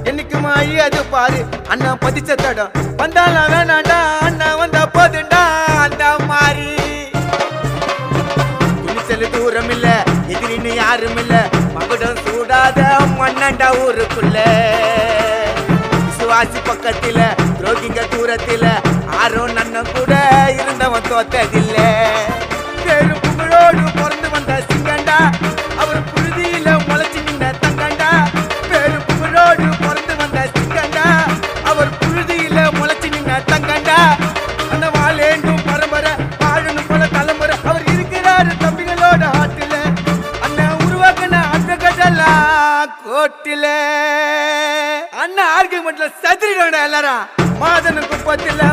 என்னைக்குமா அது பாரு அண்ணா பதிச்ச தடம் வந்தாலும் வேணாண்டா அண்ணா வந்தா போதுண்டா அந்த மாதிரி துணிச்சல் தூரம் இல்ல எதிரின்னு யாரும் இல்ல மகுடம் சூடாத மண்ணண்டா ஊருக்குள்ள விசுவாசி பக்கத்தில துரோகிங்க தூரத்தில ஆரும் நன்னம் கூட இருந்தவன் தோத்ததில்ல பெரும் புகழோடு பிறந்து வந்த சிங்கண்டா அவர் புழுதியில முளைச்சு நின்ன தங்கண்டா பெரும் புகழோடு பிறந்து வந்த சிங்கண்டா அவர் புழுதியில முளைச்சு நின்ன தங்கண்டா அந்த வாழேண்டும் பரம்பரை வாழணும் போல தலைமுறை அவர் இருக்கிறாரு தம்பிகளோட ஆட்டில அண்ணன் உருவாக்கின அந்த கட்டலா கோட்டில அண்ணன் ஆர்குமெண்ட்ல சதுரிடா எல்லாரும் மாதன குப்பத்தில